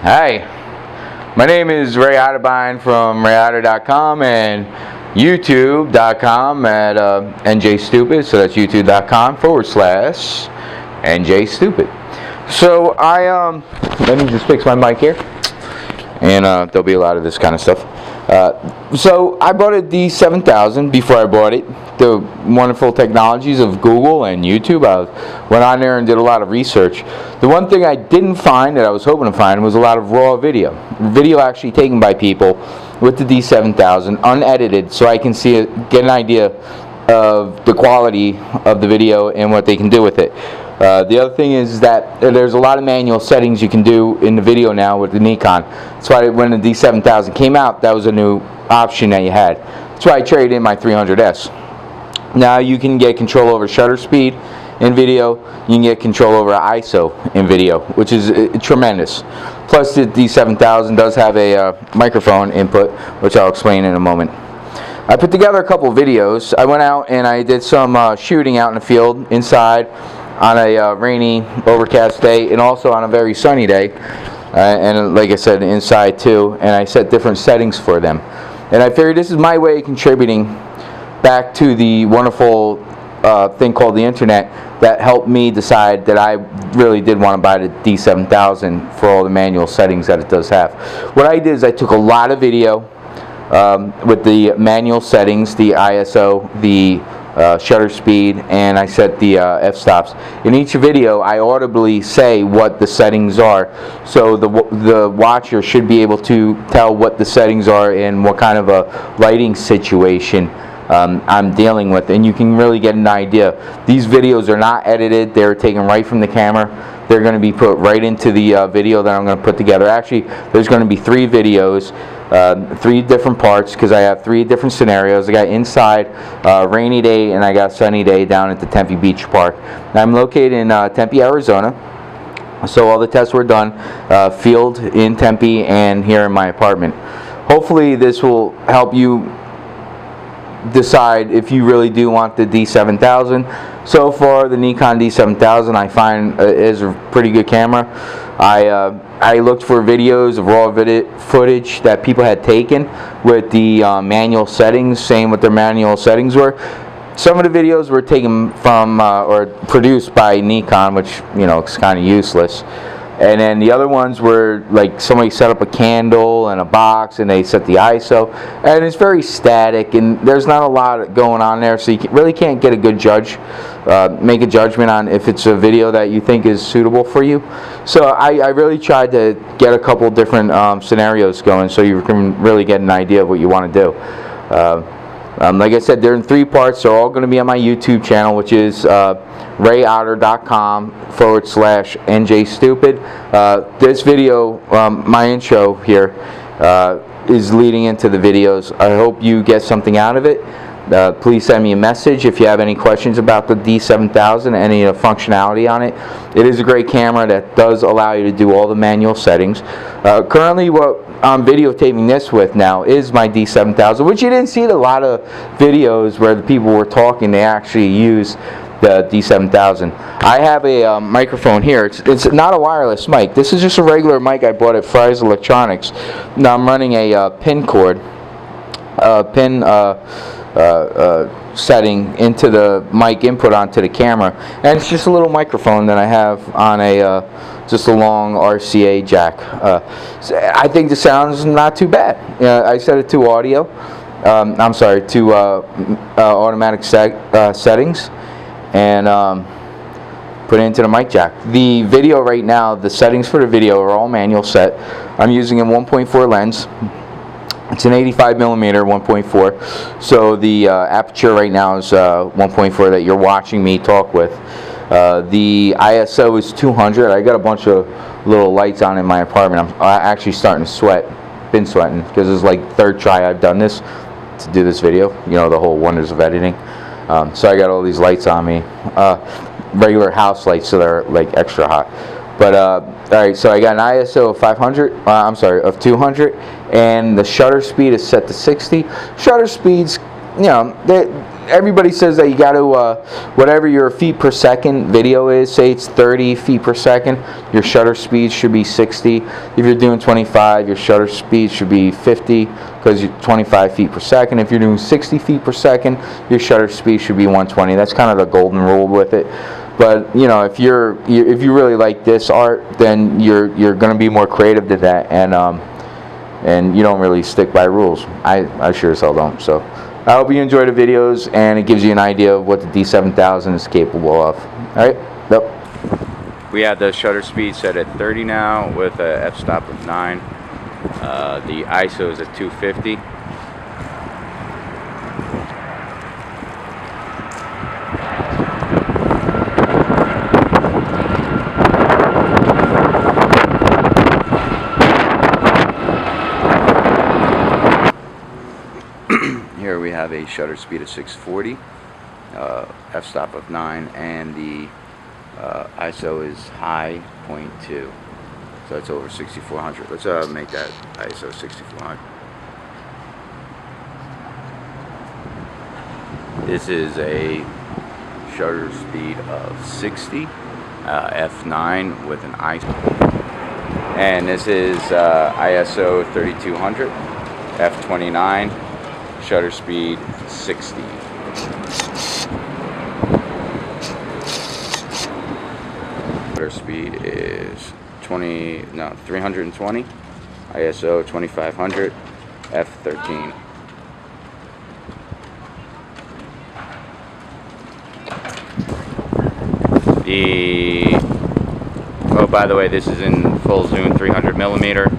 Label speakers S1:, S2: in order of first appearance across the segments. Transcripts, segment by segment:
S1: Hi, my name is Ray Otterbein from rayotter.com and youtube.com at njstupid, so that's youtube.com/njstupid. So let me just fix my mic here, and there'll be a lot of this kind of stuff. So I bought a D7000 before I bought it. The wonderful technologies of Google and YouTube. I went on there and did a lot of research. The one thing I didn't find that I was hoping to find was a lot of raw video. Video actually taken by people with the D7000, unedited, so I can see it, get an idea of the quality of the video and what they can do with it. The other thing is that there's a lot of manual settings you can do in the video now with the Nikon. That's why when the D7000 came out, that was a new option that you had. That's why I traded in my 300S. Now you can get control over shutter speed in video. You can get control over ISO in video, which is tremendous. Plus the D7000 does have a microphone input, which I'll explain in a moment. I put together a couple videos. I went out and I did some shooting out in the field, inside, on a rainy, overcast day, and also on a very sunny day, and like I said, inside too, and I set different settings for them. And I figured this is my way of contributing back to the wonderful thing called the internet that helped me decide that I really did want to buy the D7000 for all the manual settings that it does have. What I did is I took a lot of video with the manual settings, the ISO, the shutter speed, and I set the f-stops. In each video I audibly say what the settings are, so the watcher should be able to tell what the settings are and what kind of a lighting situation I'm dealing with, and you can really get an idea. These videos are not edited, they're taken right from the camera. They're going to be put right into the video that I'm going to put together. Actually, there's going to be 3 videos, 3 different parts, because I have 3 different scenarios. I got inside, rainy day, and I got sunny day down at the Tempe Beach Park. Now, I'm located in Tempe, Arizona, so all the tests were done, field in Tempe and here in my apartment. Hopefully this will help you decide if you really do want the D7000. So far, the Nikon D7000 I find is a pretty good camera. I looked for videos of raw footage that people had taken with the manual settings, saying what their manual settings were. Some of the videos were taken from or produced by Nikon, which, you know, is kind of useless. And then the other ones were like somebody set up a candle and a box and they set the ISO, and it's very static and there's not a lot going on there, so you really can't get a good make a judgment on if it's a video that you think is suitable for you. So I really tried to get a couple different scenarios going so you can really get an idea of what you want to do. Like I said, they're in 3 parts. They're all going to be on my YouTube channel, which is rayotter.com/njstupid. This video, my intro here, is leading into the videos. I hope you get something out of it. Please send me a message if you have any questions about the D7000, any functionality on it. It is a great camera that does allow you to do all the manual settings. Currently, what I'm videotaping this with now is my D7000, which you didn't see a lot of videos where the people were talking. They actually use the D7000. I have a microphone here. It's not a wireless mic. This is just a regular mic I bought at Fry's Electronics. Now I'm running a pin cord, setting into the mic input onto the camera, and it's just a little microphone that I have on a just a long RCA jack. So I think the sound's not too bad. I set it to audio. I'm sorry, to automatic settings, and put it into the mic jack. The video right now, the settings for the video are all manual set. I'm using a 1.4 lens. It's an 85mm 1.4, so the aperture right now is 1.4 that you're watching me talk with. The ISO is 200. I got a bunch of little lights on in my apartment. I'm actually starting to sweat. Been sweating because it's like 3rd try I've done this to do this video. You know, the whole wonders of editing. So I got all these lights on me, regular house lights, so they're like extra hot. But alright, so I got an ISO of 200, and the shutter speed is set to 60. Shutter speeds, you know, everybody says that you got to, whatever your feet per second video is, say it's 30 feet per second, your shutter speed should be 60. If you're doing 25, your shutter speed should be 50 because you're 25 feet per second. If you're doing 60 feet per second, your shutter speed should be 120. That's kind of the golden rule with it. But you know, if you really like this art, then you're going to be more creative to that, and you don't really stick by rules. I sure as hell don't. So I hope you enjoy the videos, and it gives you an idea of what the D7000 is capable of. Alright, yep. We have the shutter speed set at 30 now with a f-stop of 9. The ISO is at 250. Here we have a shutter speed of 640, f-stop of 9, and the ISO is high 0.2, so it's over 6400. Let's make that ISO 6400. This is a shutter speed of 60, f9 with an ISO, and this is ISO 3200, f29. Shutter speed 60. Shutter speed is 320. ISO 2500. f13. Oh, by the way, this is in full zoom 300 millimeter.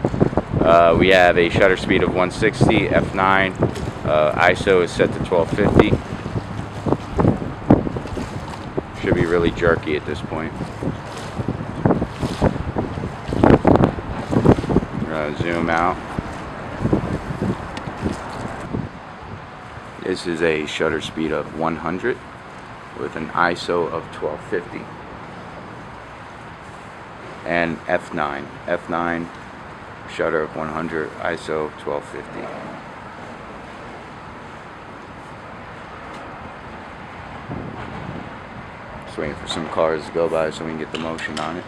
S1: We have a shutter speed of 160, f9. ISO is set to 1250. Should be really jerky at this point. Zoom out. This is a shutter speed of 100 with an ISO of 1250. And f9. f9 shutter of 100, ISO 1250. Just waiting for some cars to go by so we can get the motion on it.